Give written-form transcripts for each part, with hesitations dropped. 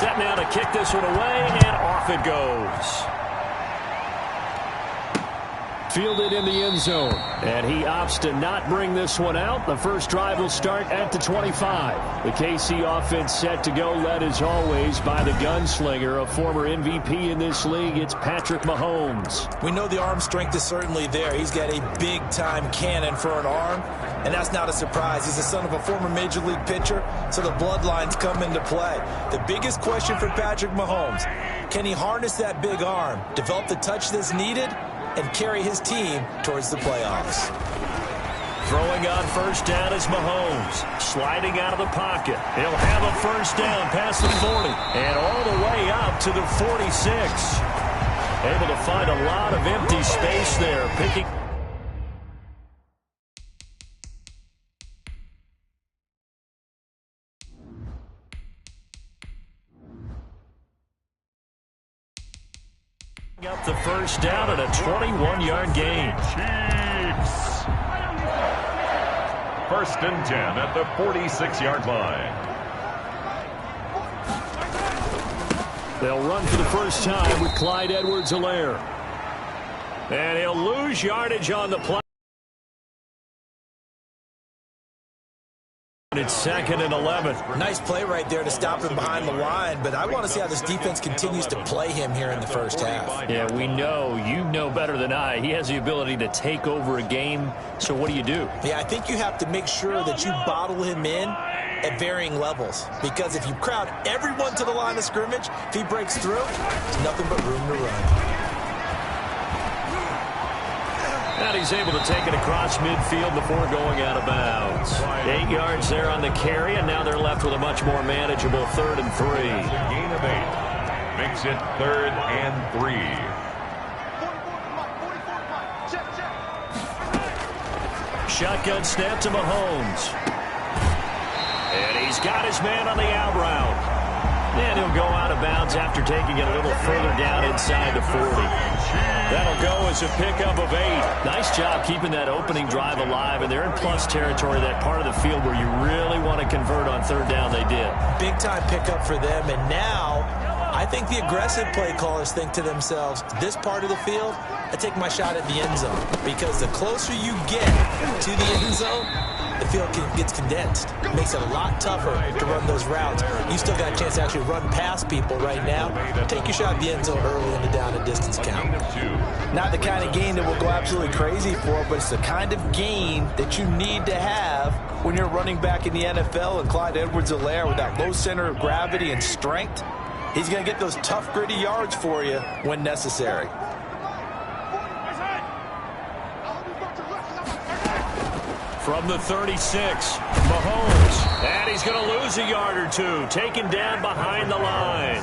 Set now to kick this one away, and off it goes. Fielded in the end zone, and he opts to not bring this one out. The first drive will start at the 25. The KC offense set to go, led as always by the gunslinger, a former MVP in this league. It's Patrick Mahomes. We know the arm strength is certainly there. He's got a big-time cannon for an arm, and that's not a surprise. He's the son of a former Major League pitcher, so the bloodlines come into play. The biggest question for Patrick Mahomes, can he harness that big arm, develop the touch that's needed, and carry his team towards the playoffs? Throwing on first down is Mahomes. Sliding out of the pocket. He'll have a first down past the 40. And all the way up to the 46. Able to find a lot of empty space there. Picking. Up the first down at a 21-yard gain. Chiefs. First and 10 at the 46-yard line. They'll run for the first time with Clyde Edwards-Helaire. And he'll lose yardage on the play. It's second and 11. Nice play right there to stop him behind the line, but I want to see how this defense continues to play him here in the first half. Yeah, we know. You know better than I. He has the ability to take over a game, so what do you do? Yeah, I think you have to make sure that you bottle him in at varying levels, because if you crowd everyone to the line of scrimmage, if he breaks through, there's nothing but room to run. And he's able to take it across midfield before going out of bounds. 8 yards there on the carry, and now they're left with a much more manageable 3rd and 3. Gain of 8. Makes it 3rd and 3. Shotgun snap to Mahomes. And he's got his man on the out route. And he'll go out of bounds after taking it a little further down inside the 40. That'll go as a pickup of 8. Nice job keeping that opening drive alive, and they're in plus territory, that part of the field where you really want to convert on 3rd down. They did. Big-time pickup for them, and now I think the aggressive play callers think to themselves, this part of the field, I take my shot at the end zone, because the closer you get to the end zone, the field gets condensed. It makes it a lot tougher to run those routes. You still got a chance to actually run past people right now. Take your shot at the end zone early in the down and distance count. Not the kind of gain that we'll go absolutely crazy for, but it's the kind of gain that you need to have when you're running back in the NFL. And Clyde Edwards-Helaire, with that low center of gravity and strength, he's going to get those tough, gritty yards for you when necessary. From the 36, Mahomes, and he's going to lose a yard or two, taken down behind the line.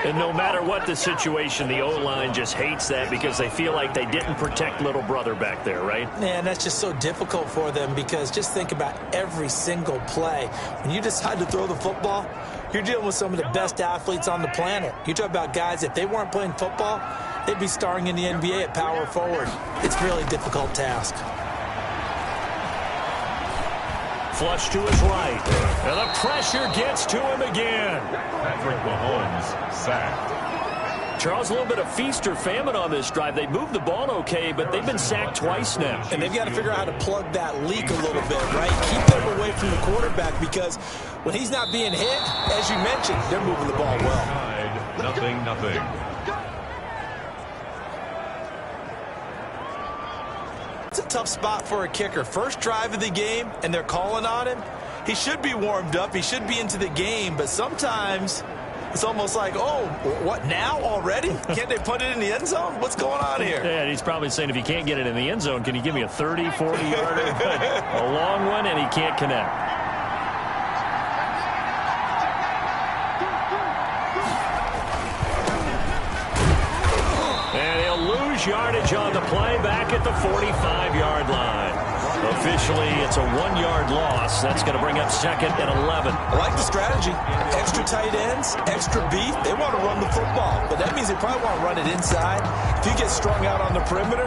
And no matter what the situation, the O-line just hates that because they feel like they didn't protect little brother back there, right? Man, that's just so difficult for them, because just think about every single play. When you decide to throw the football, you're dealing with some of the best athletes on the planet. You talk about guys, if they weren't playing football, they'd be starring in the NBA at power forward. It's a really difficult task. Flush to his right. And the pressure gets to him again. Patrick Mahomes sacked. Charles, a little bit of feast or famine on this drive. They moved the ball okay, but they've been sacked twice now. And they've got to figure out how to plug that leak a little bit, right? Keep them away from the quarterback, because when he's not being hit, as you mentioned, they're moving the ball well. Nothing. It's a tough spot for a kicker. First drive of the game, and they're calling on him. He should be warmed up. He should be into the game, but sometimes it's almost like, oh, what, now already? Can't they put it in the end zone? What's going on here? Yeah, and he's probably saying, if you can't get it in the end zone, can you give me a 30, 40-yarder? A long one, and he can't connect. And he'll lose yardage on the play back at the 45-yard line. Officially, it's a 1-yard loss. That's going to bring up 2nd and 11. I like the strategy. Extra tight ends, extra beef. They want to run the football, but that means they probably want to run it inside. If you get strung out on the perimeter,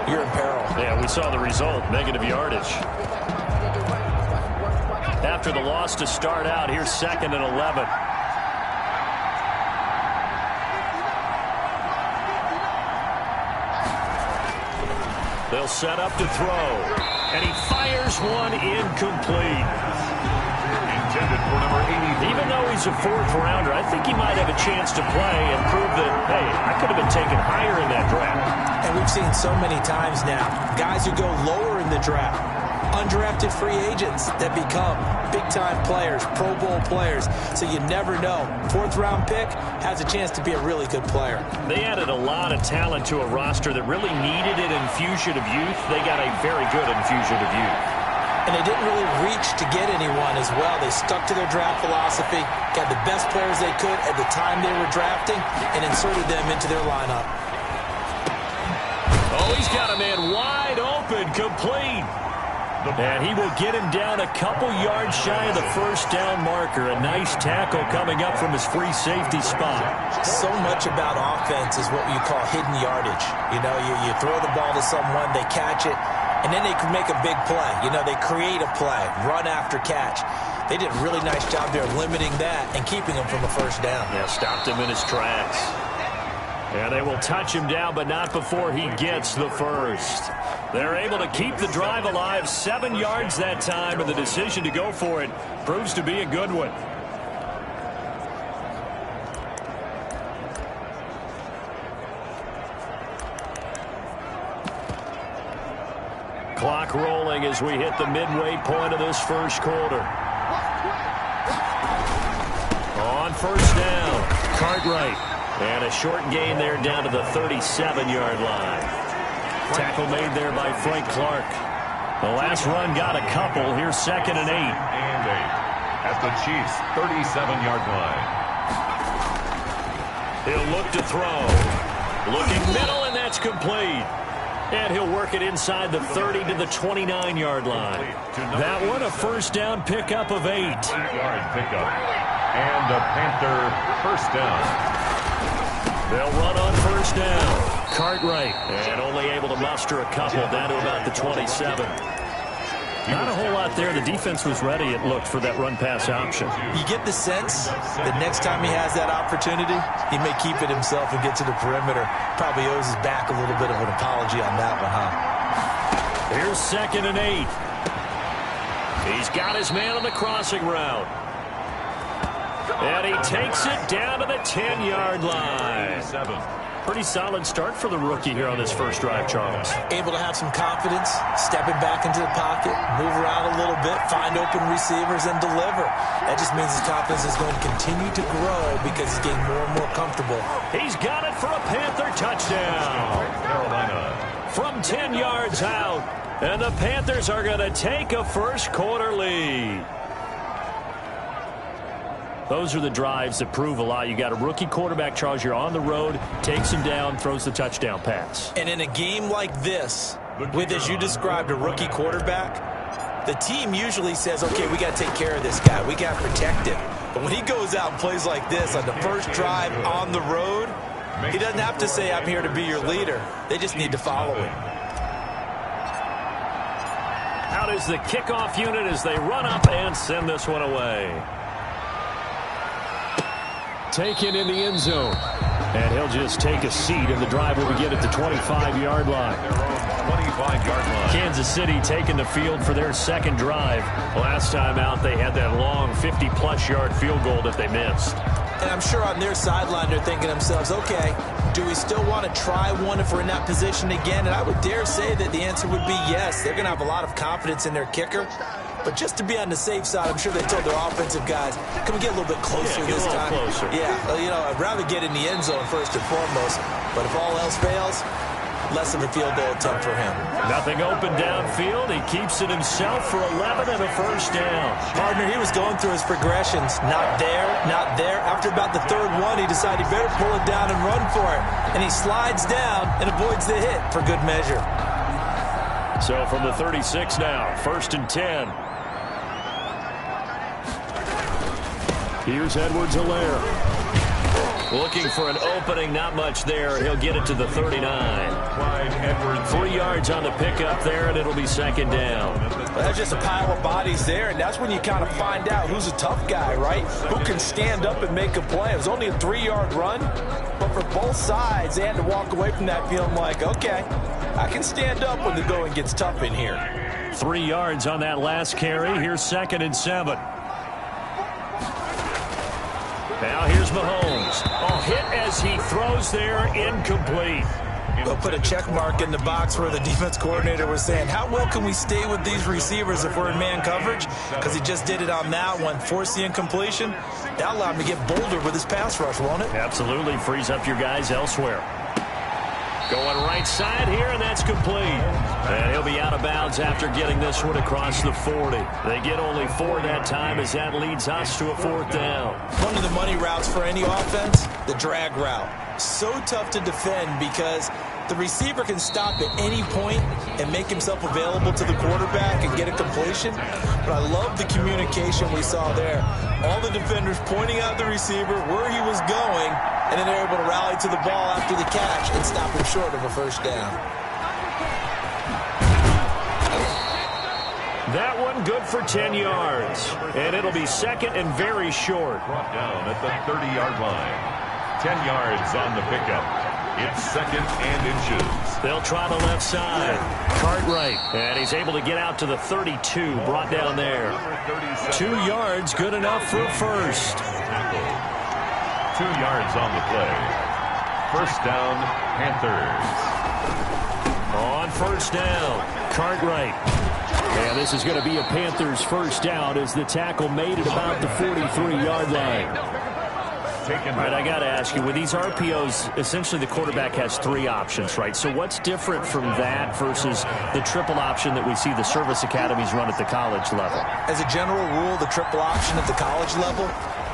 you're in peril. Yeah, we saw the result, negative yardage. after the loss to start out. Here's 2nd and 11. They'll set up to throw. And he fires one incomplete. Intended for number 80. Even though he's a 4th rounder, I think he might have a chance to play and prove that, hey, I could have been taken higher in that draft. And we've seen so many times now, guys who go lower in the draft, undrafted free agents that become big-time players, Pro Bowl players. So you never know. 4th round pick has a chance to be a really good player. They added a lot of talent to a roster that really needed an infusion of youth. They got a very good infusion of youth. And they didn't really reach to get anyone as well. They stuck to their draft philosophy, got the best players they could at the time they were drafting, and inserted them into their lineup. Oh, he's got a man wide open, complete. And he will get him down a couple yards shy of the 1st down marker. A nice tackle coming up from his free safety spot. So much about offense is what you call hidden yardage. You know, you throw the ball to someone, they catch it, and then they can make a big play. You know, they create a play, run after catch. They did a really nice job there limiting that and keeping him from a 1st down. Yeah, stopped him in his tracks. And they will touch him down, but not before he gets the 1st. They're able to keep the drive alive, 7 yards that time, and the decision to go for it proves to be a good one. Clock rolling as we hit the midway point of this 1st quarter. On 1st down, Cartwright. And a short gain there down to the 37-yard line. Tackle made there by Frank Clark. The last run got a couple. Here's 2nd and 8. And 8 at the Chiefs' 37-yard line. He'll look to throw. Looking middle, and that's complete. And he'll work it inside the 30 to the 29-yard line. That one, a 1st down pickup of 8. 8-yard pickup. And a Panther 1st down. They'll run on 1st down. Cartwright, and only able to muster a couple down to about the 27. Not a whole lot there. The defense was ready, it looked, for that run-pass option. You get the sense that next time he has that opportunity, he may keep it himself and get to the perimeter. Probably owes his back a little bit of an apology on that one, huh? Here's 2nd and 8. He's got his man on the crossing route. And he takes it down to the 10-yard line. Pretty solid start for the rookie here on this 1st drive, Charles. Able to have some confidence, stepping back into the pocket, move around a little bit, find open receivers, and deliver. That just means his confidence is going to continue to grow because he's getting more and more comfortable. He's got it for a Panther touchdown. Carolina. From 10 yards out, and the Panthers are going to take a 1st quarter lead. Those are the drives that prove a lot. You got a rookie quarterback, Charles. You're on the road, takes him down, throws the touchdown pass. And in a game like this, with, as you described, a rookie quarterback, the team usually says, okay, we got to take care of this guy. We got to protect him. But when he goes out and plays like this on the 1st drive on the road, he doesn't have to say, I'm here to be your leader. They just need to follow him. Out is the kickoff unit as they run up and send this one away. Taken in the end zone. And he'll just take a seat, and the drive will begin at the 25-yard line. 25-yard line. Kansas City taking the field for their 2nd drive. Last time out, they had that long 50-plus yard field goal that they missed. And I'm sure on their sideline they're thinking to themselves, okay, do we still want to try one if we're in that position again? And I would dare say that the answer would be yes. They're going to have a lot of confidence in their kicker. But just to be on the safe side, I'm sure they told their offensive guys, can we get a little bit closer this time? Closer. Yeah, you know, I'd rather get in the end zone first and foremost. But if all else fails, less of a field goal attempt for him. Nothing open downfield. He keeps it himself for 11 and a 1st down. Partner, he was going through his progressions. Not there, not there. After about the 3rd one, he decided he better pull it down and run for it. And he slides down and avoids the hit for good measure. So from the 36 now, 1st and 10. Here's Edwards-Helaire. Looking for an opening, not much there. He'll get it to the 39. 3 yards on the pickup there, and it'll be second down. Well, that's just a pile of bodies there, and that's when you kind of find out who's a tough guy, right? Who can stand up and make a play. It was only a 3-yard run, but for both sides, they had to walk away from that feeling like, okay, I can stand up when the going gets tough in here. 3 yards on that last carry. Here's 2nd and 7. Now here's Mahomes. Oh, hit as he throws there, incomplete. They'll put a check mark in the box where the defense coordinator was saying, how well can we stay with these receivers if we're in man coverage? Because he just did it on that one, forced the incompletion. That allowed him to get bolder with his pass rush, won't it? Absolutely, frees up your guys elsewhere. Going right side here, and that's complete. And he'll be out of bounds after getting this one across the 40. They get only 4 that time as that leads us to a 4th down. One of the money routes for any offense, the drag route. So tough to defend because the receiver can stop at any point and make himself available to the quarterback and get a completion. But I love the communication we saw there. All the defenders pointing out the receiver, where he was going, and then they're able to rally to the ball after the catch and stop him short of a first down. That one good for 10 yards. And it'll be 2nd and very short. Brought down at the 30-yard line. 10 yards on the pickup. It's 2nd and inches. They'll try the left side. Cartwright. And he's able to get out to the 32. Brought down there. 2 yards, good enough for first. 2 yards on the play. First down, Panthers. On first down, Cartwright. And this is going to be a Panthers first down as the tackle made it about the 43-yard line. All right, I got to ask you, with these RPOs, essentially the quarterback has 3 options, right? So what's different from that versus the triple option that we see the service academies run at the college level? As a general rule, the triple option at the college level,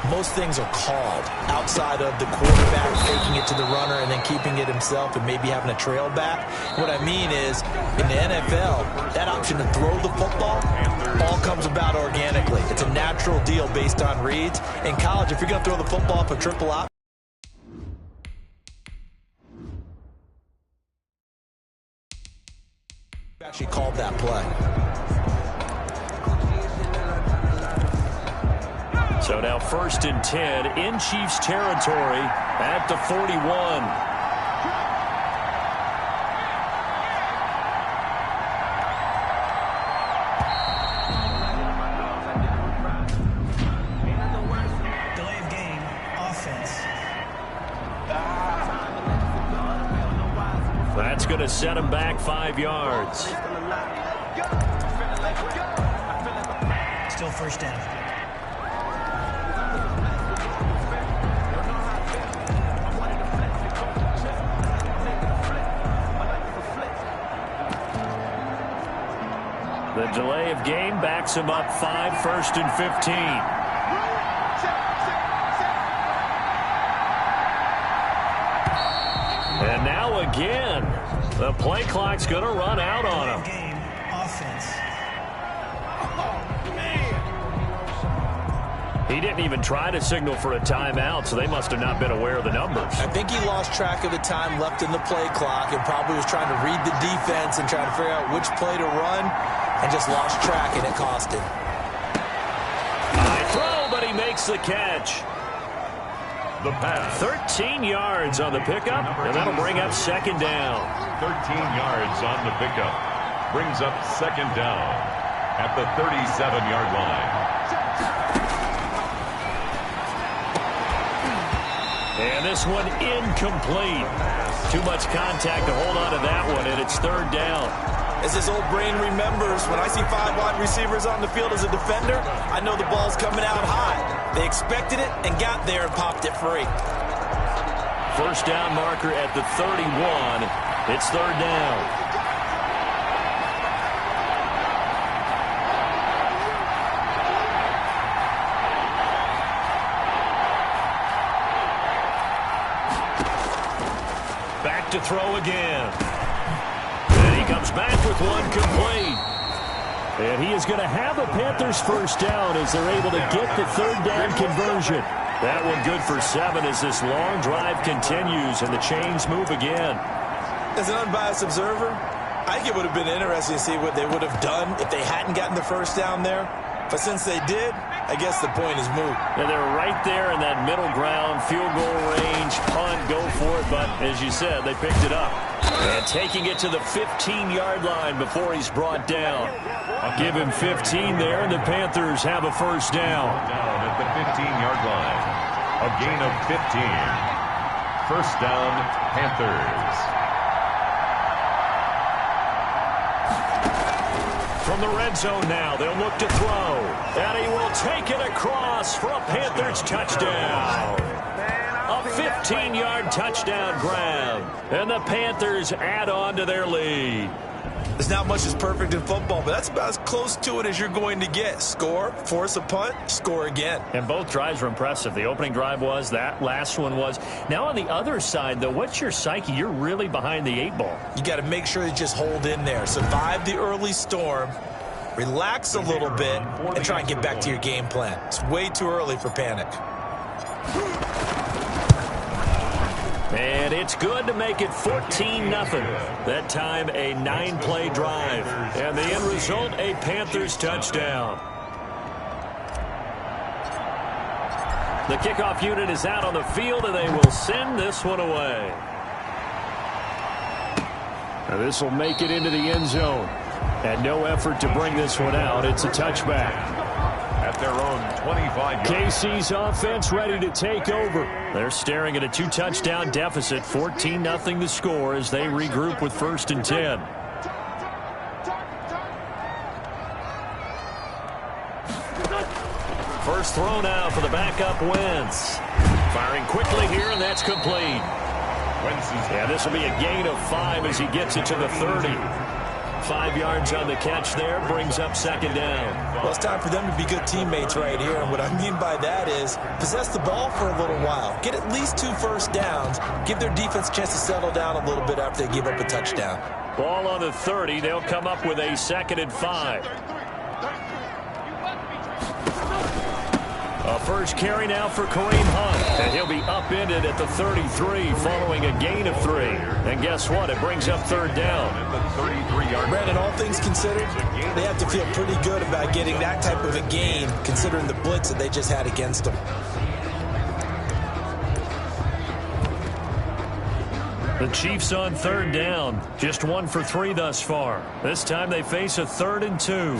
most things are called outside of the quarterback faking it to the runner and then keeping it himself and maybe having a trail back. What I mean is, in the NFL, that option to throw the football all comes about organically. It's a natural deal based on reads. In college, if you're going to throw the football up a triple option, you actually called that play. So now 1st and 10 in Chiefs territory at the 41. Delay of game, offense. That's going to set him back 5 yards. Still first down. The delay of game backs him up 5, 1st and 15. And now again, the play clock's going to run out on him. Game, offense. He didn't even try to signal for a timeout, so they must have not been aware of the numbers. I think he lost track of the time left in the play clock and probably was trying to read the defense and trying to figure out which play to run and just lost track, and it cost him. High throw, but he makes the catch. The pass. 13 yards on the pickup, and that'll bring up 2nd down. 13 yards on the pickup. Brings up 2nd down at the 37-yard line. And this one incomplete. Too much contact to hold on to that one, and it's 3rd down. As his old brain remembers, when I see 5 wide receivers on the field as a defender, I know the ball's coming out high. They expected it and got there and popped it free. First down marker at the 31. It's 3rd down. Back to throw again. And he comes back with one complete. And he is going to have a Panthers first down as they're able to get the 3rd down conversion. That one good for 7 as this long drive continues and the chains move again. As an unbiased observer, I think it would have been interesting to see what they would have done if they hadn't gotten the first down there. But since they did, I guess the point is moot. And they're right there in that middle ground, field goal range, punt, go for it. But as you said, they picked it up. And taking it to the 15-yard line before he's brought down. Give him 15 there, and the Panthers have a first down. Down at the 15-yard line. A gain of 15. First down, Panthers. From the red zone now, they'll look to throw. And he will take it across for a Panthers touchdown. A 15-yard touchdown grab. And the Panthers add on to their lead. There's not much that's perfect in football, but that's about as close to it as you're going to get. Score, force a punt, score again. And both drives were impressive. The opening drive was, that last one was. Now on the other side, though, what's your psyche? You're really behind the 8 ball. You got to make sure you just hold in there. Survive the early storm, relax a little bit, and try and get back to your game plan. It's way too early for panic. And it's good to make it 14-0. That time a 9-play drive. And the end result, a Panthers touchdown. The kickoff unit is out on the field, and they will send this one away. Now this will make it into the end zone. And no effort to bring this one out. It's a touchback. At their own 25-yard. KC's offense ready to take over. They're staring at a 2-touchdown deficit. 14-0 the score as they regroup with 1st and 10. First throw now for the backup Wentz. Firing quickly here, and that's complete. Yeah, this will be a gain of 5 as he gets it to the 30. 5 yards on the catch there, brings up 2nd down. Well, it's time for them to be good teammates right here. And what I mean by that is possess the ball for a little while. Get at least 2 first downs. Give their defense a chance to settle down a little bit after they give up a touchdown. Ball on the 30. They'll come up with a 2nd and 5. A first carry now for Kareem Hunt. And he'll be upended at the 33 following a gain of 3. And guess what? It brings up 3rd down. Brandon, all things considered, they have to feel pretty good about getting that type of a gain considering the blitz that they just had against them. The Chiefs on 3rd down. Just 1 for 3 thus far. This time they face a 3rd and 2.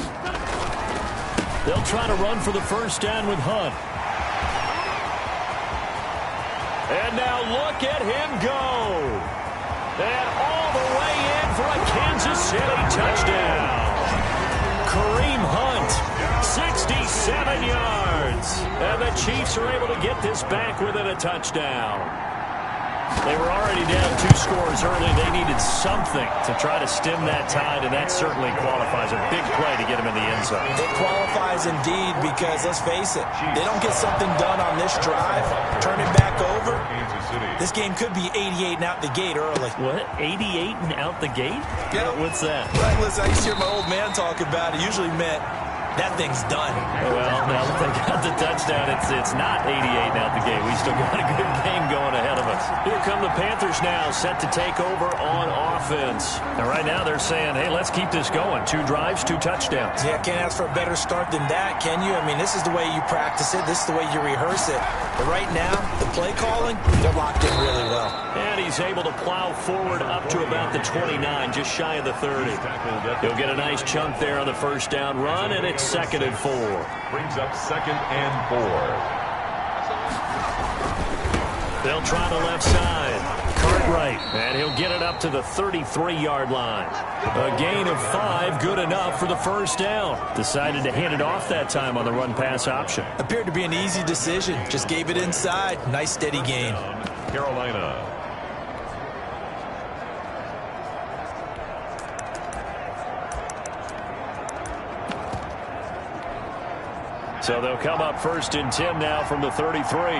They'll try to run for the first down with Hunt. And now look at him go. And all the way in for a Kansas City touchdown. Kareem Hunt, 67 yards. And the Chiefs are able to get this back within a touchdown. They were already down 2 scores early. They needed something to try to stem that tide, and that certainly qualifies. A big play to get him in the end zone. It qualifies indeed because, let's face it, they don't get something done on this drive, turn it back over, this game could be 88 and out the gate early. What? 88 and out the gate? Yeah. What's that? Right, listen, I used to hear my old man talk about it. Usually meant that thing's done. Well, now that they got the touchdown, it's not 88 and out the gate. We still got a good game going ahead of us. Here come the Panthers now, set to take over on offense. And right now they're saying, hey, let's keep this going. 2 drives, 2 touchdowns. Yeah, can't ask for a better start than that, can you? I mean, this is the way you practice it. This is the way you rehearse it. But right now, the play calling, they're locked in really well. And he's able to plow forward up to about the 29, just shy of the 30. He'll get a nice chunk there on the first down run, and it's 2nd and 4. Brings up 2nd and 4. They'll try the left side. Cartwright, and he'll get it up to the 33-yard line. A gain of 5, good enough for the first down. Decided to hand it off that time on the run-pass option. Appeared to be an easy decision. Just gave it inside. Nice, steady gain. Carolina. So they'll come up 1st and 10 now from the 33.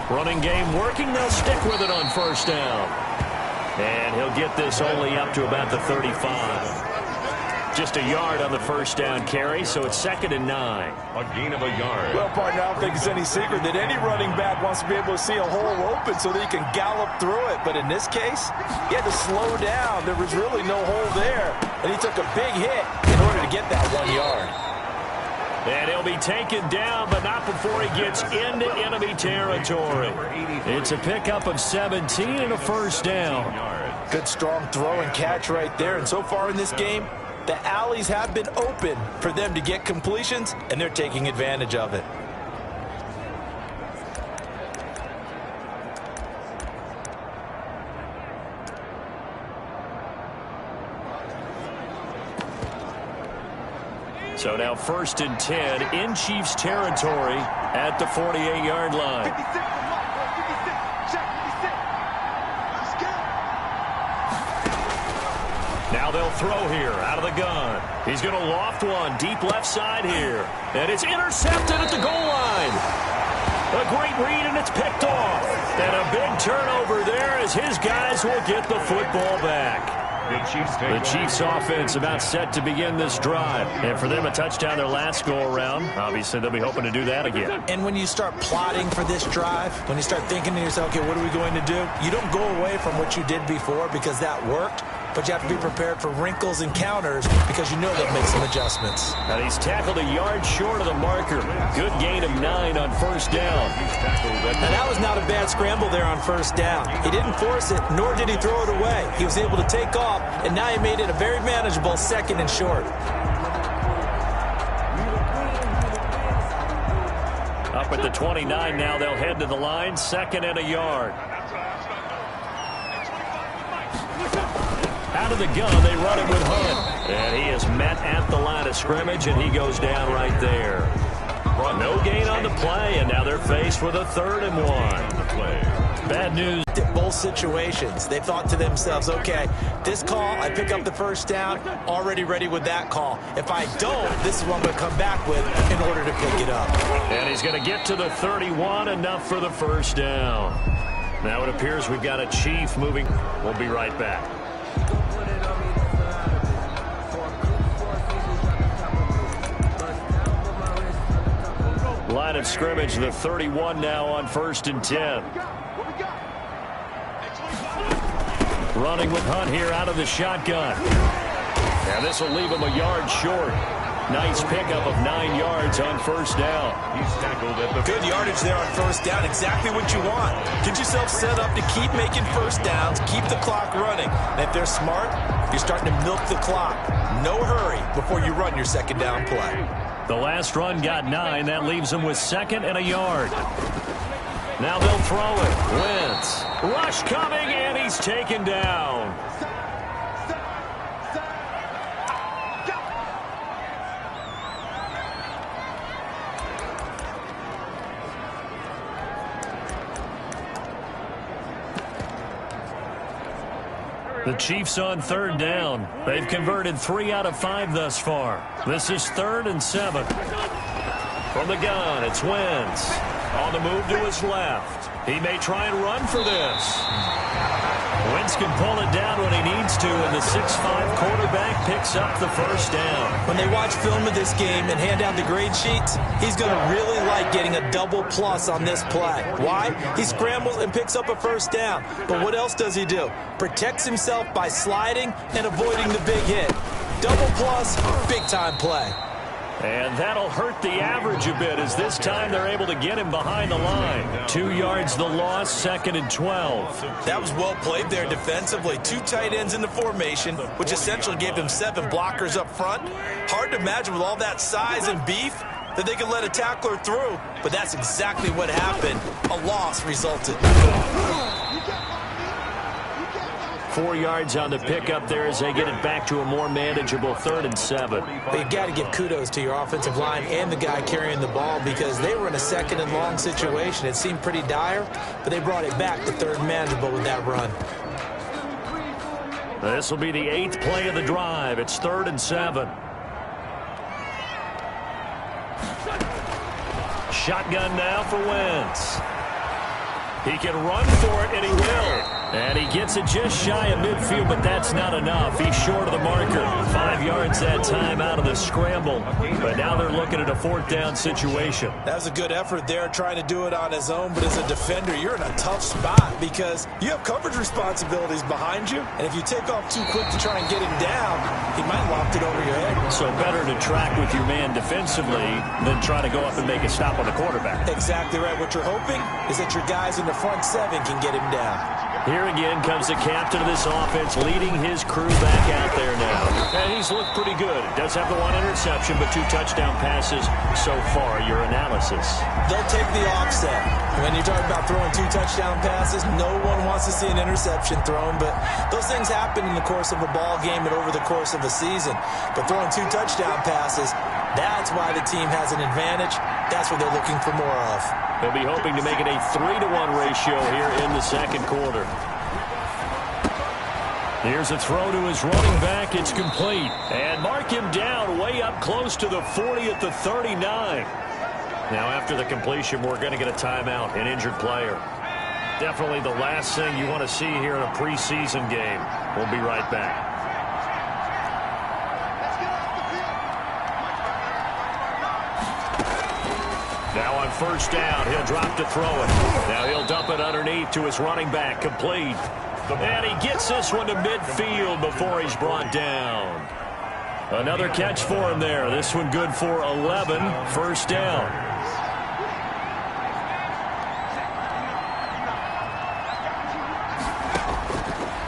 Running game working. They'll stick with it on first down. And he'll get this only up to about the 35. Just a yard on the first down carry, so it's 2nd and 9. A gain of a yard. Well, partner, I don't think it's any secret that any running back wants to be able to see a hole open so that he can gallop through it. But in this case, he had to slow down. There was really no hole there, and he took a big hit in order to get that 1 yard. And he'll be taken down, but not before he gets into enemy territory. It's a pickup of 17 and a first down. Good strong throw and catch right there. And so far in this game, the alleys have been open for them to get completions, and they're taking advantage of it. So now 1st and 10 in Chiefs territory at the 48-yard line. Now they'll throw here out of the gun. He's going to loft one deep left side here. And it's intercepted at the goal line. A great read, and it's picked off. And a big turnover there as his guys will get the football back. The Chiefs offense about set to begin this drive. And for them, a touchdown their last go-around. Obviously, they'll be hoping to do that again. And when you start plotting for this drive, when you start thinking to yourself, okay, what are we going to do? You don't go away from what you did before because that worked. But you have to be prepared for wrinkles and counters because you know they'll make some adjustments. And he's tackled a yard short of the marker. Good gain of 9 on first down. And that was not a bad scramble there on first down. He didn't force it, nor did he throw it away. He was able to take off, and now he made it a very manageable 2nd and short. Up at the 29 now, they'll head to the line, 2nd and a yard. Out of the gun, they run it with Hunt. And he is met at the line of scrimmage, and he goes down right there. No gain on the play, and now they're faced with a 3rd and 1. Bad news. At both situations, they thought to themselves, okay, this call, I pick up the first down, already ready with that call. If I don't, this is what I'm going to come back with in order to pick it up. And he's going to get to the 31, enough for the first down. Now it appears we've got a Chief moving. We'll be right back. Line of scrimmage, the 31 now on 1st and 10. Running with Hunt here out of the shotgun. And this will leave him a yard short. Nice pickup of 9 yards on first down. He's tackled at the good yardage there on first down. Exactly what you want. Get yourself set up to keep making first downs, keep the clock running. And if they're smart, you're starting to milk the clock. No hurry before you run your 2nd down play. The last run got 9. That leaves them with 2nd and a yard. Now they'll throw it. Wentz. Rush coming, and he's taken down. The Chiefs on 3rd down. They've converted 3 out of 5 thus far. This is 3rd and 7. From the gun, it's Wentz. On the move to his left. He may try and run for this. Wentz can pull it down when he needs to, and the 6'5" quarterback picks up the first down. When they watch film of this game and hand out the grade sheets, he's going to really like getting a double plus on this play. Why? He scrambles and picks up a first down. But what else does he do? Protects himself by sliding and avoiding the big hit. Double plus, big-time play. And that'll hurt the average a bit, as this time they're able to get him behind the line. 2 yards the loss, 2nd and 12. That was well played there defensively. 2 tight ends in the formation, which essentially gave him 7 blockers up front. Hard to imagine with all that size and beef that they could let a tackler through, but that's exactly what happened. A loss resulted. 4 yards on the pickup there as they get it back to a more manageable 3rd and 7. But you got to give kudos to your offensive line and the guy carrying the ball, because they were in a 2nd and long situation. It seemed pretty dire, but they brought it back to 3rd and manageable with that run. This will be the 8th play of the drive. It's 3rd and 7. Shotgun now for Wentz. He can run for it, and he will. And he gets it just shy of midfield, but that's not enough. He's short of the marker. 5 yards that time out of the scramble. But now they're looking at a 4th down situation. That was a good effort there, trying to do it on his own. But as a defender, you're in a tough spot because you have coverage responsibilities behind you. And if you take off too quick to try and get him down, he might loft it over your head. So better to track with your man defensively than try to go up and make a stop on the quarterback. Exactly right. What you're hoping is that your guys in the front 7 can get him down. Here again comes the captain of this offense, leading his crew back out there now. And he's looked pretty good. Does have the 1 interception, but 2 touchdown passes so far. Your analysis? They'll take the offset. When you talk about throwing 2 touchdown passes, no one wants to see an interception thrown, but those things happen in the course of a ball game and over the course of a season. But throwing 2 touchdown passes, that's why the team has an advantage. That's what they're looking for more of. They'll be hoping to make it a 3-to-1 ratio here in the second quarter. Here's a throw to his running back. It's complete. And mark him down way up close to the 40 at the 39. Now after the completion, we're going to get a timeout, an injured player. Definitely the last thing you want to see here in a preseason game. We'll be right back. Now on 1st down, he'll drop to throw it. Now he'll dump it underneath to his running back, complete. And he gets this one to midfield before he's brought down. Another catch for him there. This one good for 11, 1st down.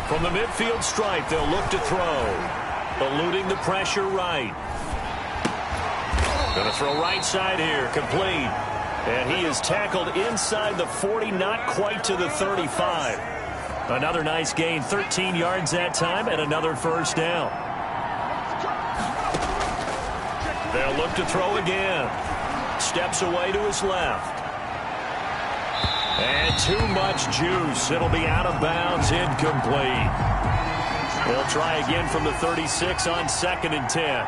From the midfield stripe, they'll look to throw. Eluding the pressure right. Going to throw right side here, complete. And he is tackled inside the 40, not quite to the 35. Another nice gain, 13 yards that time, and another 1st down. They'll look to throw again. Steps away to his left. And too much juice. It'll be out of bounds, incomplete. They'll try again from the 36 on 2nd and 10.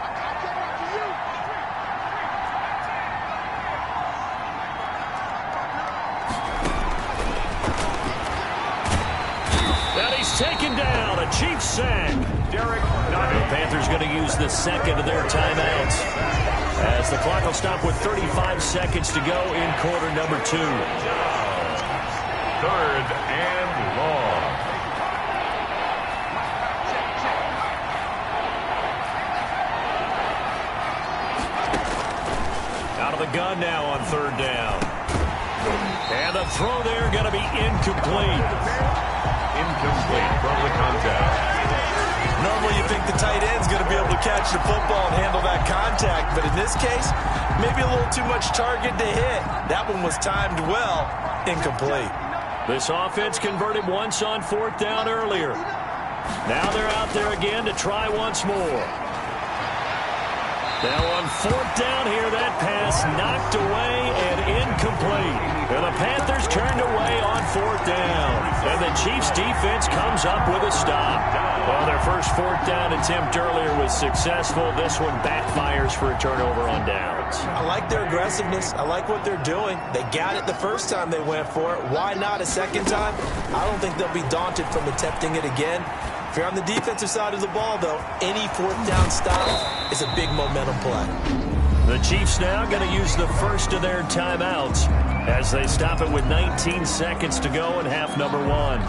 Taken down, a Chiefs sack. The Panthers going to use the 2nd of their timeouts as the clock will stop with 35 seconds to go in quarter number 2. 3rd and long. Out of the gun now on 3rd down. And the throw there going to be incomplete. Incomplete from the contact. Normally you think the tight end's going to be able to catch the football and handle that contact, but in this case, maybe a little too much target to hit. That one was timed well. Incomplete. This offense converted once on 4th down earlier. Now they're out there again to try once more. Now on 4th down here, that pass knocked away and incomplete. And the Panthers turned away on 4th down. And the Chiefs defense comes up with a stop. Well, their first 4th down attempt earlier was successful. This one backfires for a turnover on downs. I like their aggressiveness. I like what they're doing. They got it the first time they went for it. Why not a second time? I don't think they'll be daunted from attempting it again. If you're on the defensive side of the ball, though, any 4th down stop is a big momentum play. The Chiefs now going to use the first of their timeouts as they stop it with 19 seconds to go in half number 1.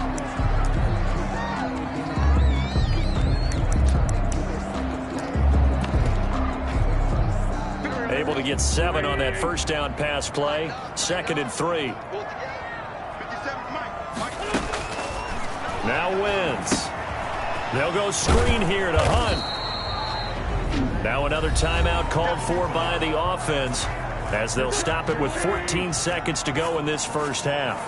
Able to get 7 on that 1st down pass play. 2nd and 3. Now wins. They'll go screen here to Hunt. Now another timeout called for by the offense as they'll stop it with 14 seconds to go in this first half.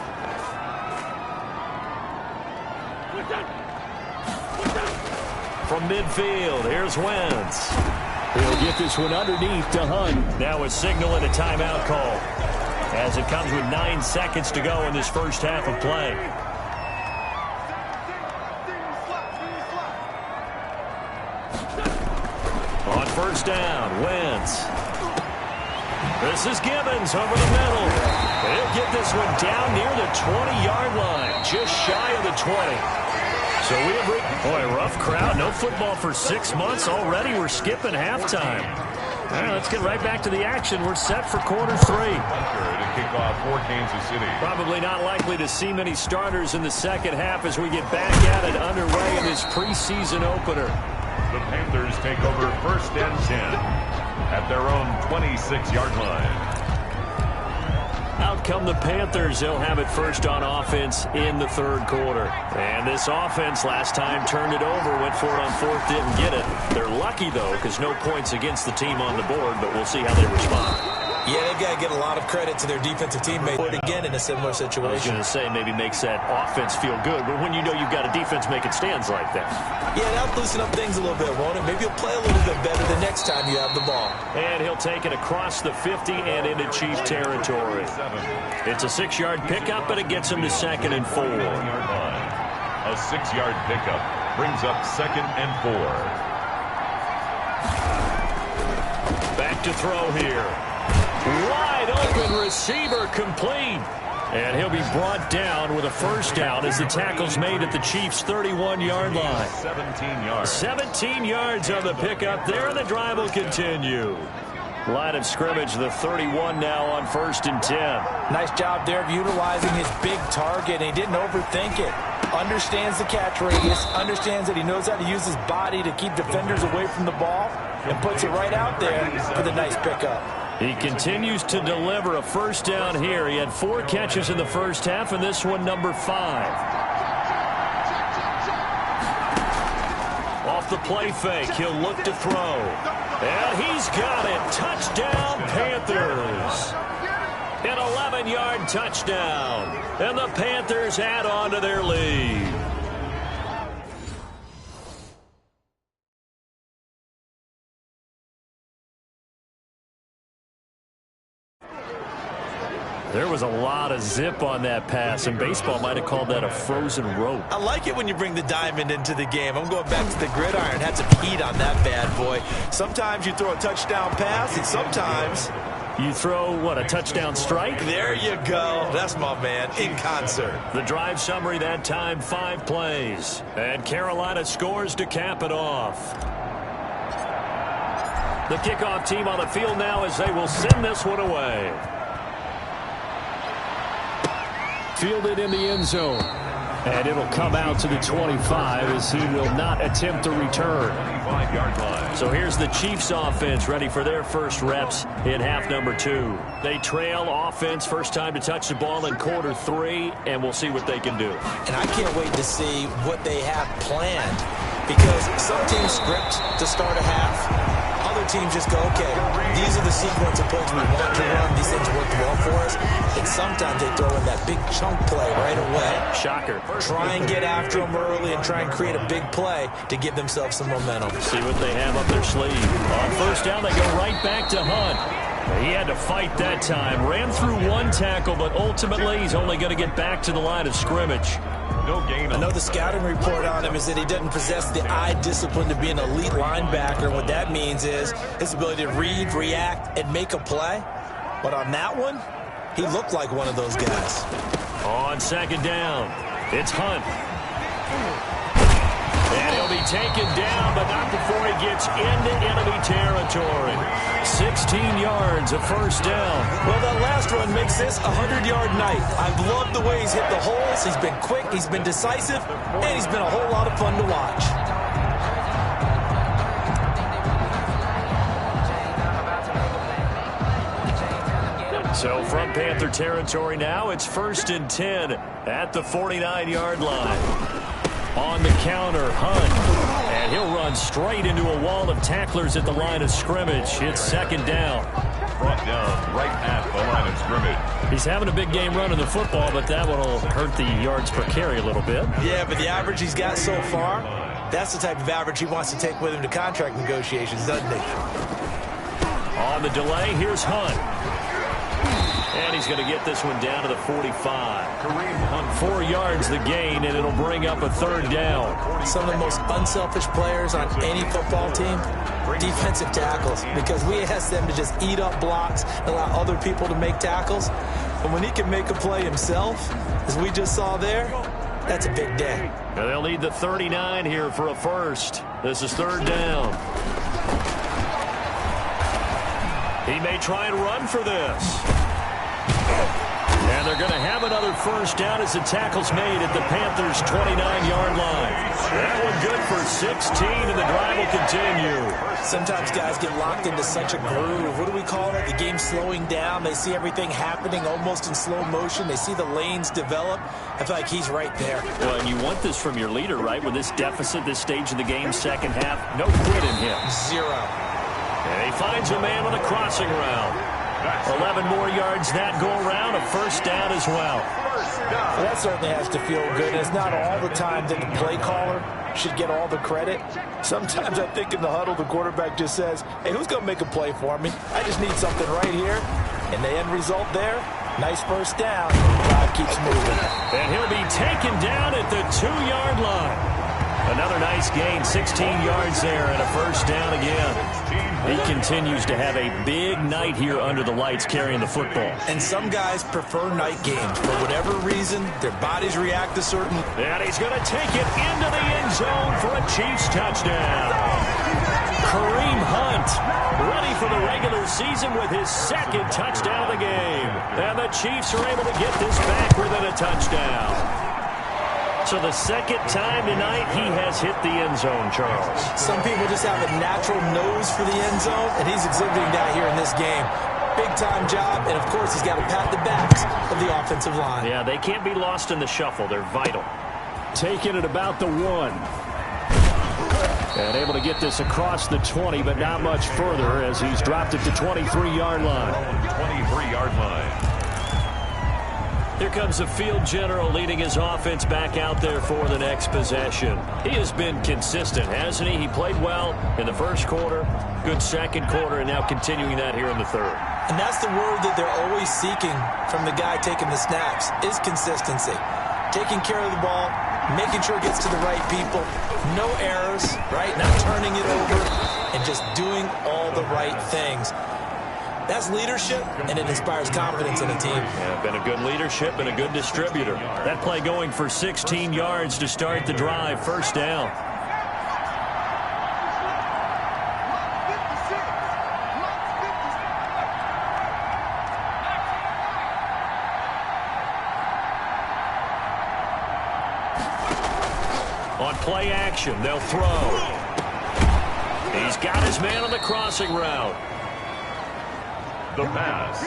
From midfield, here's Wentz. He'll get this one underneath to Hunt. Now a signal and a timeout call as it comes with 9 seconds to go in this first half of play. On 1st down, Wentz. This is Gibbons over the middle. He'll get this one down near the 20-yard line, just shy of the 20. So we have, boy, rough crowd. No football for 6 months already. We're skipping halftime. All right, let's get right back to the action. We're set for quarter 3. To kick off for Kansas City. Probably not likely to see many starters in the second half as we get back at it underway in this preseason opener. The Panthers take over 1st and 10 at their own 26-yard line. Out come the Panthers. They'll have it first on offense in the 3rd quarter. And this offense last time turned it over, went for it on 4th, didn't get it. They're lucky, though, because no points against the team on the board, but we'll see how they respond. Yeah, they've got to get a lot of credit to their defensive teammate. But again, in a similar situation. I was going to say maybe makes that offense feel good, but when you know you've got a defense making stands like that. Yeah, that'll loosen up things a little bit, won't it? Maybe you'll play a little bit better the next time you have the ball. And he'll take it across the 50 and into Chief territory. It's a 6-yard pickup, but it gets him to 2nd and 4. A 6-yard pickup brings up 2nd and 4. Back to throw here. Wide open receiver complete. And he'll be brought down with a 1st down as the tackle's made at the Chiefs' 31-yard line. 17 yards. 17 yards on the pickup there, and the drive will continue. Line of scrimmage, the 31 now on 1st and 10. Nice job there of utilizing his big target, and he didn't overthink it. Understands the catch radius, understands that he knows how to use his body to keep defenders away from the ball, and puts it right out there for the nice pickup. He continues to deliver a 1st down here. He had 4 catches in the 1st half, and this one number 5. Off the play fake, he'll look to throw. And he's got it. Touchdown, Panthers. An 11-yard touchdown. And the Panthers add on to their lead. There was a lot of zip on that pass, and baseball might have called that a frozen rope. I like it when you bring the diamond into the game. I'm going back to the gridiron. Had some heat on that bad boy. Sometimes you throw a touchdown pass, and sometimes you throw, what, a touchdown strike? There you go. That's my man, in concert. The drive summary that time, 5 plays. And Carolina scores to cap it off. The kickoff team on the field now as they will send this one away. Fielded in the end zone. And it'll come out to the 25 as he will not attempt a return. 25-yard line. So here's the Chiefs offense ready for their first reps in half number 2. They trail offense, first time to touch the ball in quarter 3, and we'll see what they can do. And I can't wait to see what they have planned, because some teams script to start a half. Other teams just go, okay, these are the sequence of plays we want to run. These things work well for us. And sometimes they throw in that big chunk play right away. Shocker. Try and get after them early and try and create a big play to give themselves some momentum. See what they have up their sleeve. On 1st down, they go right back to Hunt. He had to fight that time. Ran through 1 tackle, but ultimately he's only going to get back to the line of scrimmage. No gain. I know the scouting report on him is that he doesn't possess the eye discipline to be an elite linebacker. What that means is his ability to read, react, and make a play. But on that one, he looked like one of those guys. On 2nd down, it's Hunt. And he'll be taken down, but not before he gets into enemy territory. 16 yards, a 1st down. Well, that last run makes this a 100-yard night. I've loved the way he's hit the holes. He's been quick, he's been decisive, and he's been a whole lot of fun to watch. So from Panther territory now, it's 1st and 10 at the 49-yard line. On the counter, Hunt. And he'll run straight into a wall of tacklers at the line of scrimmage. It's 2nd down. Brought down right at the line of scrimmage. He's having a big game running the football, but that one will hurt the yards per carry a little bit. Yeah, but the average he's got so far, that's the type of average he wants to take with him to contract negotiations, doesn't he? On the delay, here's Hunt. And he's going to get this one down to the 45. On 4 yards the gain, and it'll bring up a 3rd down. Some of the most unselfish players on any football team, defensive tackles, because we ask them to just eat up blocks, allow other people to make tackles. And when he can make a play himself, as we just saw there, that's a big day. Now they'll need the 39 here for a first. This is third down. He may try and run for this. And they're going to have another first down as the tackle's made at the Panthers' 29-yard line. That one good for 16, and the drive will continue. Sometimes guys get locked into such a groove. What do we call it? The game slowing down. They see everything happening almost in slow motion. They see the lanes develop. I feel like he's right there. Well, and you want this from your leader, right? With this deficit, this stage of the game, second half, no quit in him. Zero. And he finds a man on the crossing route. 11 more yards that go around, a first down as well. Well, that certainly has to feel good. It's not all the time that the play caller should get all the credit. Sometimes I think in the huddle, the quarterback just says, hey, who's going to make a play for me? I just need something right here. And the end result there, nice first down. Drive keeps moving. And he'll be taken down at the 2-yard line. Another nice gain, 16 yards there, and a first down again. He continues to have a big night here under the lights carrying the football. And some guys prefer night games. For whatever reason, their bodies react a certain... And he's going to take it into the end zone for a Chiefs touchdown. Kareem Hunt ready for the regular season with his second touchdown of the game. And the Chiefs are able to get this back within a touchdown. So the second time tonight he has hit the end zone, Charles. Some people just have a natural nose for the end zone, and he's exhibiting that here in this game. Big-time job, and of course he's got to pat the backs of the offensive line. Yeah, they can't be lost in the shuffle. They're vital. Taking it about the 1. And able to get this across the 20, but not much further as he's dropped it to 23-yard line. 23-yard line. Here comes the field general leading his offense back out there for the next possession. He has been consistent, hasn't he? He played well in the first quarter, good second quarter, and now continuing that here in the third. And that's the word that they're always seeking from the guy taking the snaps, is consistency. Taking care of the ball, making sure it gets to the right people, no errors, right? Not turning it over, and just doing all the right things. That's leadership, and it inspires confidence in a team. Yeah, been a good leadership and a good distributor. That play going for 16 yards to start the drive. First down. On play action, they'll throw. He's got his man on the crossing route. The pass.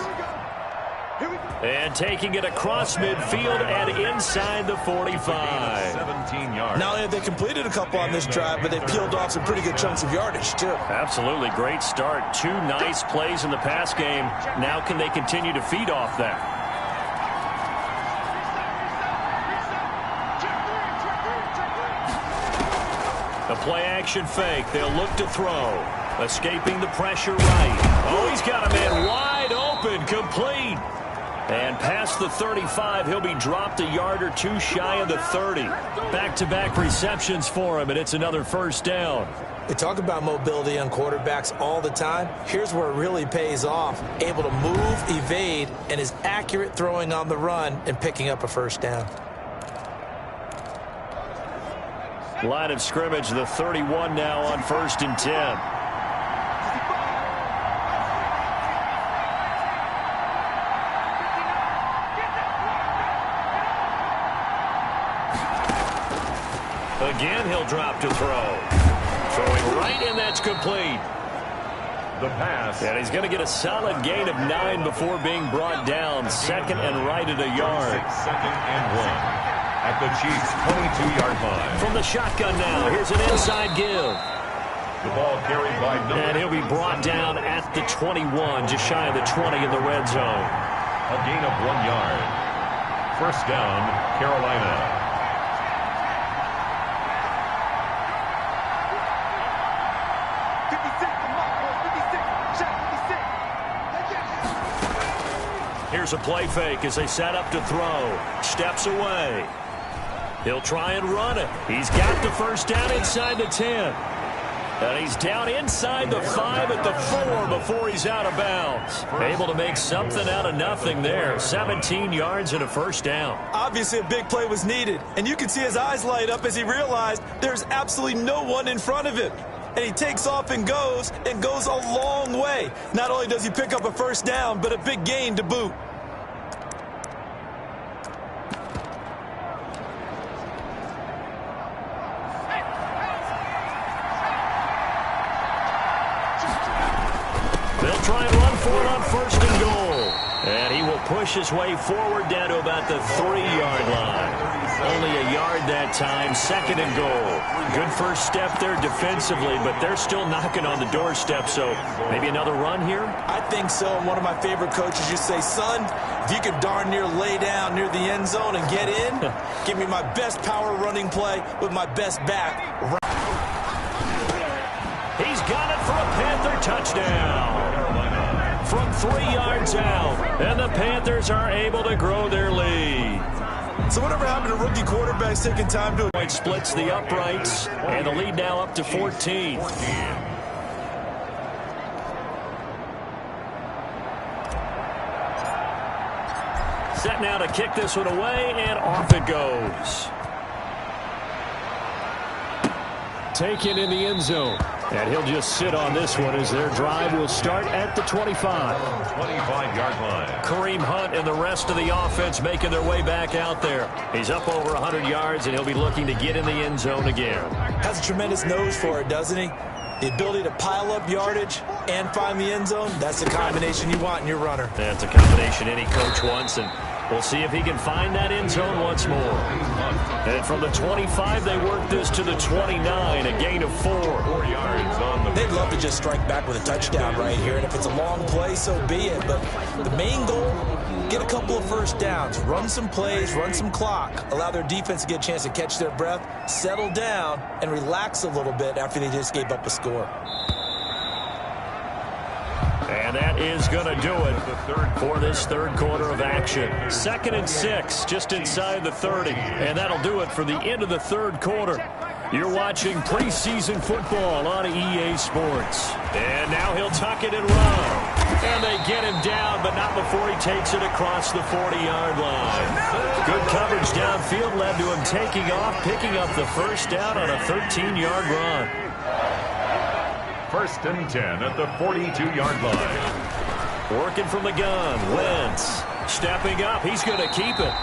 And taking it across midfield and inside the 45. 17 yards. Not only have they completed a couple on this drive, but they've peeled off some pretty good chunks of yardage, too. Absolutely. Great start. 2 nice plays in the pass game. Now can they continue to feed off that? A play-action fake. They'll look to throw. Escaping the pressure right. Oh, he's got a man wide open. Complete. And past the 35, he'll be dropped a yard or 2 shy of the 30. Back-to-back receptions for him, and it's another first down. We talk about mobility on quarterbacks all the time. Here's where it really pays off. Able to move, evade, and is accurate throwing on the run and picking up a first down. Line of scrimmage, the 31 now on 1st and 10. Again, he'll drop to throw. Throwing right, and that's complete. The pass. And he's going to get a solid gain of 9 before being brought down. Second and right at a yard. Second and 1. At the Chiefs' 22-yard line. From the shotgun now, here's an inside give. The ball carried by number. And he'll be brought down at the 21, just shy of the 20 in the red zone. A gain of 1 yard. First down, Carolina. Here's a play fake as they set up to throw. Steps away. He'll try and run it. He's got the first down inside the 10. And he's down inside the 5 at the 4 before he's out of bounds. Able to make something out of nothing there. 17 yards and a first down. Obviously, a big play was needed. And you can see his eyes light up as he realized there's absolutely no one in front of him. And he takes off and goes a long way. Not only does he pick up a first down, but a big gain to boot. They'll try and run for it on first and goal. And he will push his way forward down to about the 3-yard line. Only a yard that time, second and goal. Good first step there defensively, but they're still knocking on the doorstep, so maybe another run here? I think so. And one of my favorite coaches used to say, son, if you could darn near lay down near the end zone and get in, give me my best power running play with my best back. He's got it for a Panther touchdown. From 3 yards out, and the Panthers are able to grow their lead. So whatever happened to rookie quarterbacks taking time to... Point splits the uprights, and the lead now up to 14. Set now to kick this one away, and off it goes. Taken in the end zone. And he'll just sit on this one as their drive will start at the 25. 25-yard line. Kareem Hunt and the rest of the offense making their way back out there. He's up over 100 yards, and he'll be looking to get in the end zone again. Has a tremendous nose for it, doesn't he? The ability to pile up yardage and find the end zone, that's the combination you want in your runner. That's a combination any coach wants, and we'll see if he can find that end zone once more. And from the 25, they work this to the 29, a gain of 4. 4 yards on the... They'd love to just strike back with a touchdown right here, and if it's a long play, so be it. But the main goal, get a couple of first downs, run some plays, run some clock, allow their defense to get a chance to catch their breath, settle down, and relax a little bit after they just gave up a score. And that is going to do it for this third quarter of action. 2nd and 6, just inside the 30. And that'll do it for the end of the third quarter. You're watching preseason football on EA Sports. And now he'll tuck it and run. And they get him down, but not before he takes it across the 40-yard line. Good coverage downfield led to him taking off, picking up the first down on a 13-yard run. 1st and 10 at the 42-yard line. Working from the gun, Wentz stepping up. He's going to keep it.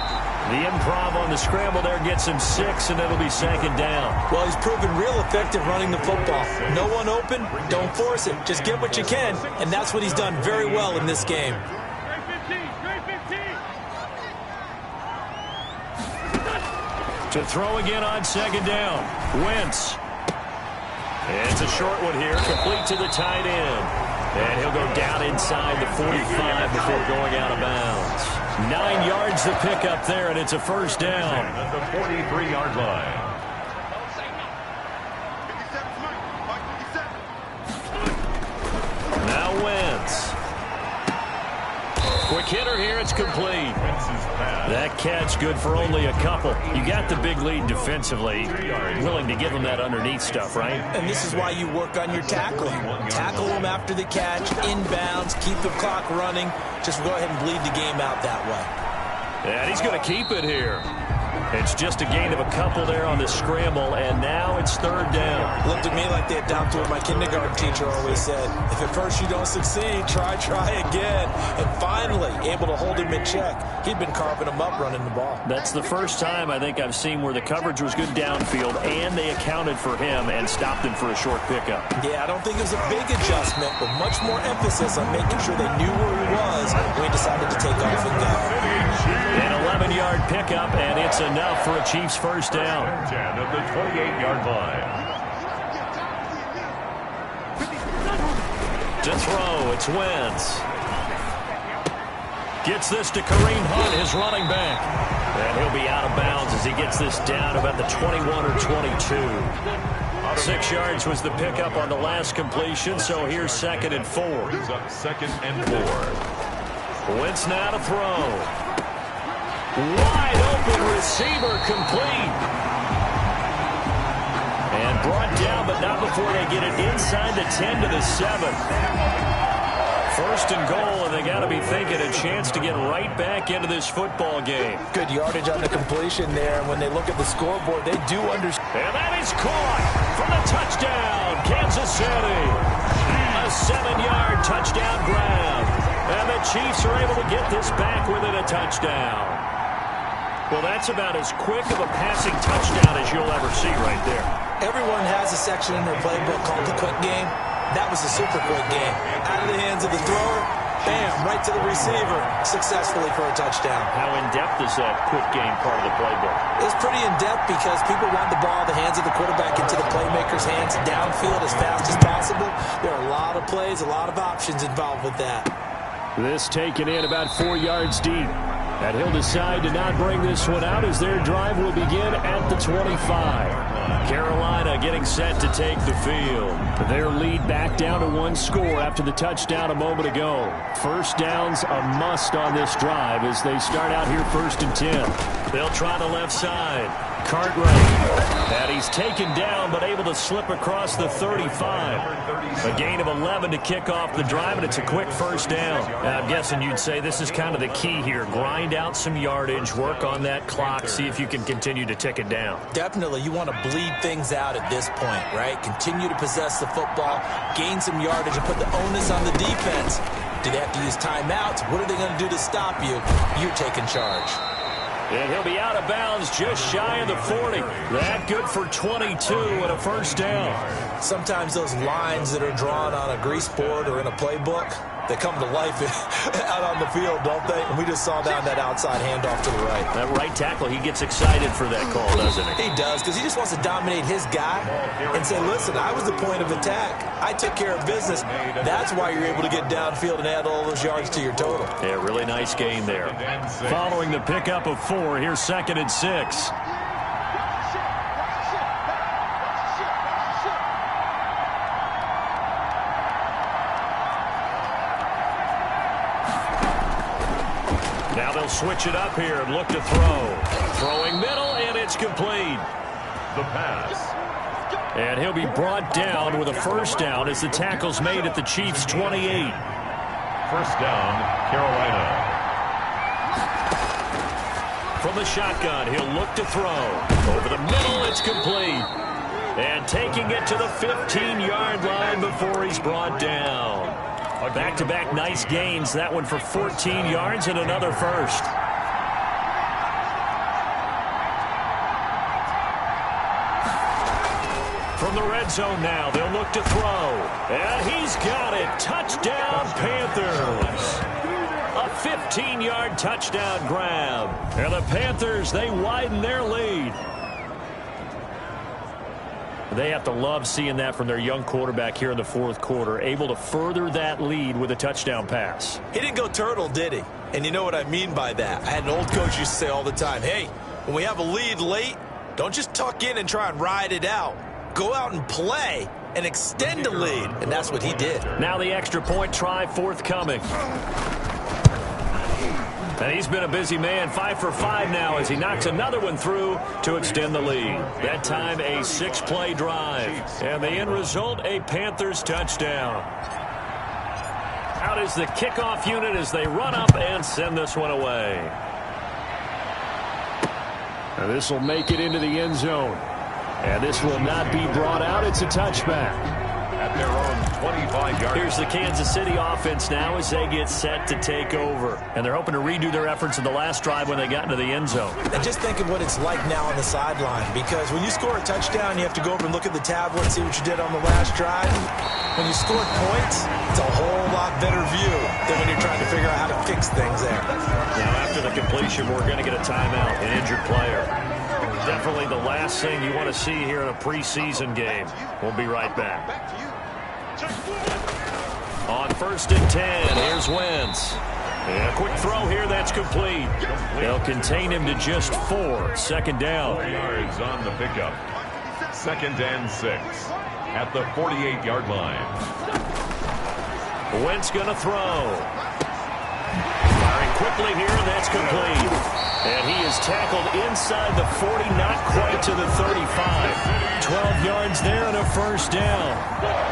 The improv on the scramble there gets him 6, and it'll be 2nd down. Well, he's proven real effective running the football. No one open, don't force it. Just get what you can, and that's what he's done very well in this game. To throw again on 2nd down. Wentz. It's a short one here, complete to the tight end. And he'll go down inside the 45 before going out of bounds. 9 yards to pick up there, and it's a first down. At the 43-yard line. Now Wentz. Quick hitter here, it's complete. That catch good for only a couple. You got the big lead defensively. Willing to give them that underneath stuff, right? And this is why you work on your tackling. Tackle them after the catch, inbounds, keep the clock running. Just go ahead and bleed the game out that way. And he's going to keep it here. It's just a gain of a couple there on the scramble, and now it's 3rd down. Looked at me like they adopted what my kindergarten teacher always said. If at first you don't succeed, try again. And finally, able to hold him in check. He'd been carving him up running the ball. That's the first time I think I've seen where the coverage was good downfield, and they accounted for him and stopped him for a short pickup. Yeah, I don't think it was a big adjustment, but much more emphasis on making sure they knew where he was when he decided to take off and go. An 11-yard pickup, and it's enough for a Chiefs first down. 10 at the 28-yard line. To throw, it's Wentz. Gets this to Kareem Hunt, his running back. And he'll be out of bounds as he gets this down about the 21 or 22. 6 yards was the pickup on the last completion, so here's 2nd and 4. Brings up 2nd and 4. Wentz now to throw. Wide open receiver complete. And brought down, but not before they get it inside the 10 to the 7. First and goal, and they got to be thinking a chance to get right back into this football game. Good yardage on the completion there, and when they look at the scoreboard, they do understand. And that is caught for the touchdown, Kansas City. A 7-yard touchdown grab, and the Chiefs are able to get this back within a touchdown. Well, that's about as quick of a passing touchdown as you'll ever see right there. Everyone has a section in their playbook called the quick game. That was a super quick game. Out of the hands of the thrower, bam, right to the receiver, successfully for a touchdown. How in-depth is that quick game part of the playbook? It's pretty in-depth because people want the ball, the hands of the quarterback, into the playmaker's hands downfield as fast as possible. There are a lot of plays, a lot of options involved with that. This taken in about 4 yards deep. And he'll decide to not bring this one out as their drive will begin at the 25. Carolina getting set to take the field. Their lead back down to 1 score after the touchdown a moment ago. First down's a must on this drive as they start out here 1st and 10. They'll try the left side. Cartwright. And he's taken down but able to slip across the 35. A gain of 11 to kick off the drive, and it's a quick first down. I'm guessing you'd say this is kind of the key here. Grind out some yardage, work on that clock, see if you can continue to tick it down. Definitely, you want to bleed things out at this point, right? Continue to possess the football, gain some yardage, and put the onus on the defense. Do they have to use timeouts? What are they going to do to stop you? You're taking charge. And he'll be out of bounds just shy of the 40. That good for 22 and a first down. Sometimes those lines that are drawn on a grease board or in a playbook, they come to life out on the field, don't they? And we just saw down that outside handoff to the right. That right tackle, he gets excited for that call, doesn't he? He does, because he just wants to dominate his guy and say, listen, I was the point of attack. I took care of business. That's why you're able to get downfield and add all those yards to your total. Yeah, really nice gain there. Following the pickup of 4, here's 2nd and 6. Now they'll switch it up here and look to throw. Throwing middle, and it's complete. The pass. And he'll be brought down with a first down as the tackle's made at the Chiefs' 28. First down, Carolina. From the shotgun, he'll look to throw. Over the middle, it's complete. And taking it to the 15-yard line before he's brought down. Back-to-back nice gains. That one for 14 yards and another first. From the red zone now, they'll look to throw. And he's got it. Touchdown, Panthers. A 15-yard touchdown grab. And the Panthers, they widen their lead. They have to love seeing that from their young quarterback here in the 4th quarter, able to further that lead with a touchdown pass. He didn't go turtle, did he? And you know what I mean by that. I had an old coach used to say all the time, hey, when we have a lead late, don't just tuck in and try and ride it out. Go out and play and extend the lead. And that's what he did. Now the extra point try forthcoming. And he's been a busy man, 5 for 5 now as he knocks another one through to extend the lead. That time a 6-play drive. And the end result, a Panthers touchdown. Out is the kickoff unit as they run up and send this one away. And this will make it into the end zone. And this will not be brought out. It's a touchback. At their own 25-yard. Here's the Kansas City offense now as they get set to take over. And they're hoping to redo their efforts in the last drive when they got into the end zone. And just think of what it's like now on the sideline, because when you score a touchdown, you have to go over and look at the tablet and see what you did on the last drive. When you score points, it's a whole lot better view than when you're trying to figure out how to fix things there. Now, after the completion, we're going to get a timeout, an injured player. Definitely the last thing you want to see here in a preseason game. We'll be right back. On 1st and 10, here's Wentz. And a quick throw here, that's complete. They'll contain him to just 4. 2nd down. 4 yards on the pickup. 2nd and 6 at the 48-yard line. Wentz going to throw. Firing quickly here, and that's complete. And he is tackled inside the 40, not quite to the 35. 12 yards there and a first down.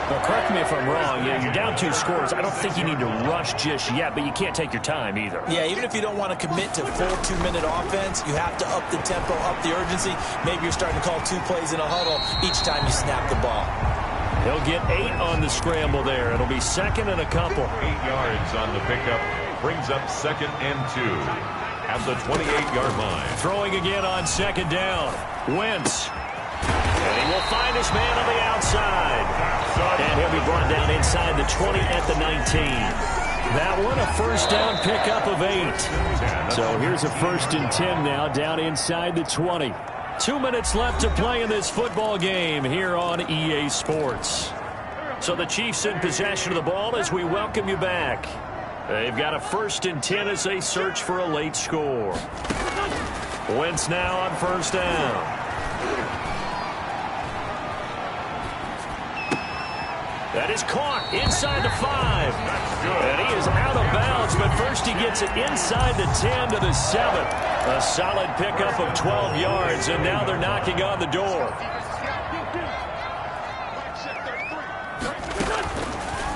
Well, correct me if I'm wrong. You're down 2 scores. I don't think you need to rush just yet, but you can't take your time either. Yeah, even if you don't want to commit to full 2-minute offense, you have to up the tempo, up the urgency. Maybe you're starting to call 2 plays in a huddle each time you snap the ball. He'll get 8 on the scramble there. It'll be second and a couple. 8 yards on the pickup. Brings up 2nd and 2 at the 28-yard line. Throwing again on 2nd down. Wentz. And he will find his man on the outside. And he'll be brought down inside the 20 at the 19. That one a first down pickup of 8. So here's a 1st and 10 now down inside the 20. 2 minutes left to play in this football game here on EA Sports. So the Chiefs in possession of the ball as we welcome you back. They've got a 1st and 10 as they search for a late score. Wentz now on 1st down. That is caught inside the 5. And he is out of bounds, but first he gets it inside the 10 to the 7. A solid pickup of 12 yards, and now they're knocking on the door.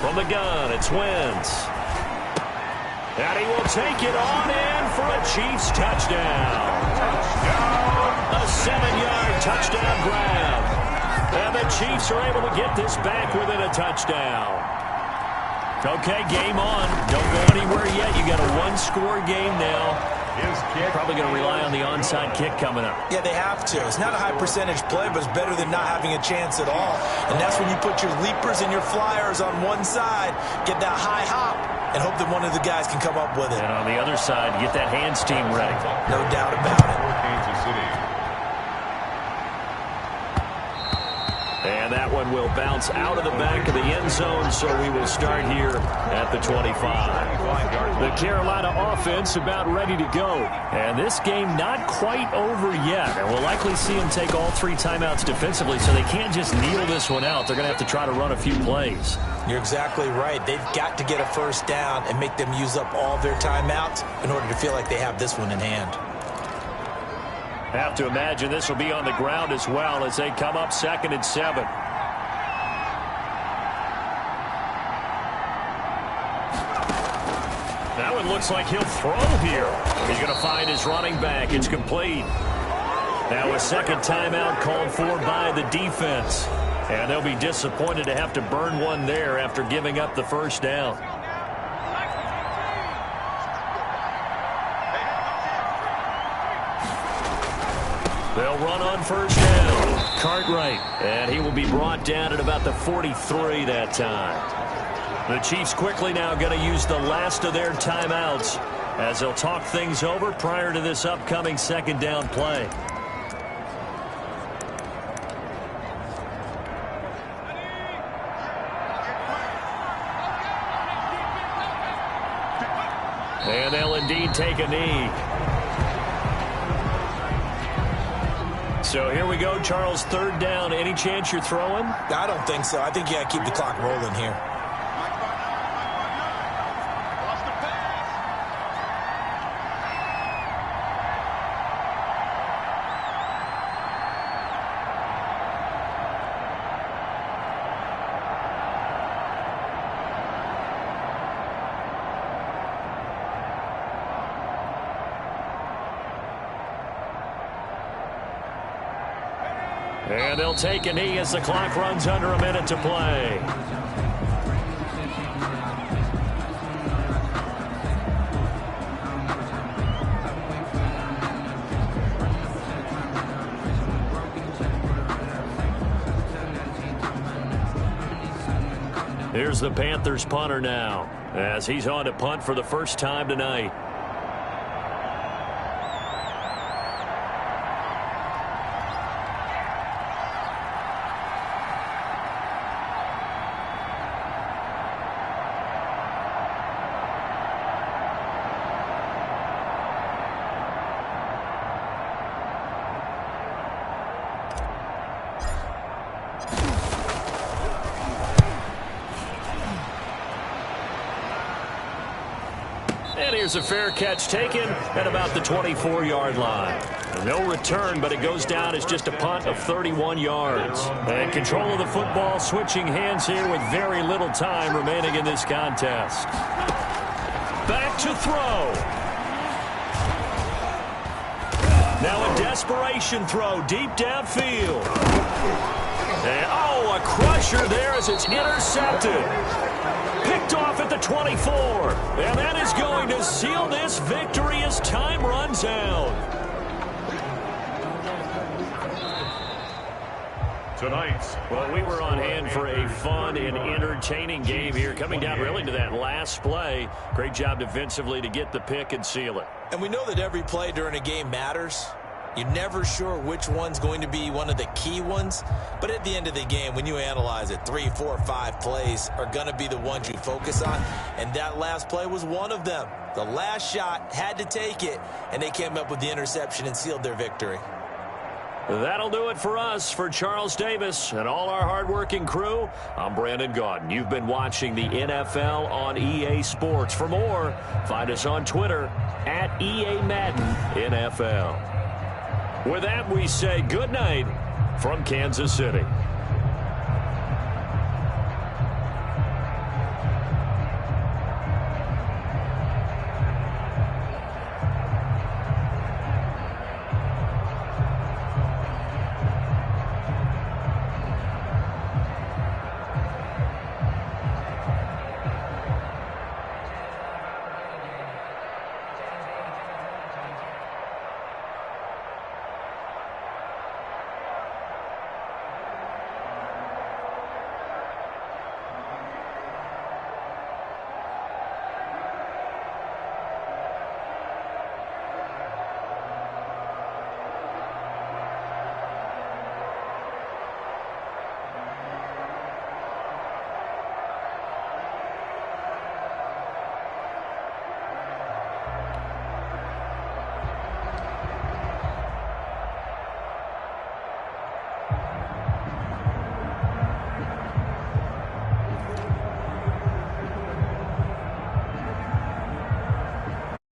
From the gun, it's Wentz. And he will take it on in for a Chiefs touchdown. A 7-yard touchdown grab. And the Chiefs are able to get this back within a touchdown. Okay, game on. Don't go anywhere yet. You got a 1-score game now. His kick. Probably going to rely on the onside kick coming up. Yeah, they have to. It's not a high-percentage play, but it's better than not having a chance at all. And that's when you put your leapers and your flyers on one side, get that high hop, and hope that one of the guys can come up with it. And on the other side, get that hands team ready. No doubt about it. Kansas City. And that one will bounce out of the back of the end zone, so we will start here at the 25. The Carolina offense about ready to go. And this game not quite over yet. And we'll likely see them take all 3 timeouts defensively, so they can't just kneel this one out. They're going to have to try to run a few plays. You're exactly right. They've got to get a first down and make them use up all their timeouts in order to feel like they have this one in hand. Have to imagine this will be on the ground as well as they come up 2nd and 7. That one looks like he'll throw here. He's going to find his running back. It's complete. Now a 2nd timeout called for by the defense. And they'll be disappointed to have to burn one there after giving up the first down. They'll run on 1st down. Cartwright. And he will be brought down at about the 43 that time. The Chiefs quickly now going to use the last of their timeouts as they'll talk things over prior to this upcoming 2nd down play. And they'll indeed take a knee. So here we go, Charles, 3rd down. Any chance you're throwing? I don't think so. I think you got to keep the clock rolling here. And they'll take a knee as the clock runs under a minute to play. Here's the Panthers punter now as he's on to punt for the first time tonight. here's a fair catch taken at about the 24-yard line. No return, but it goes down as just a punt of 31 yards. And control of the football, switching hands here with very little time remaining in this contest. Back to throw. Now a desperation throw deep downfield. And, a crusher there as it's intercepted. Picked off at the 24. And that is going to seal this victory as time runs out. Tonight's. Well, we were on hand for a fun and entertaining game here, coming down really to that last play. Great job defensively to get the pick and seal it. And we know that every play during a game matters. You're never sure which one's going to be one of the key ones. But at the end of the game, when you analyze it, 3, 4, 5 plays are going to be the ones you focus on. And that last play was one of them. The last shot had to take it, and they came up with the interception and sealed their victory. That'll do it for us. For Charles Davis and all our hardworking crew, I'm Brandon Gaudin. You've been watching the NFL on EA Sports. For more, find us on Twitter at EA Madden NFL. With that, we say good night from Kansas City.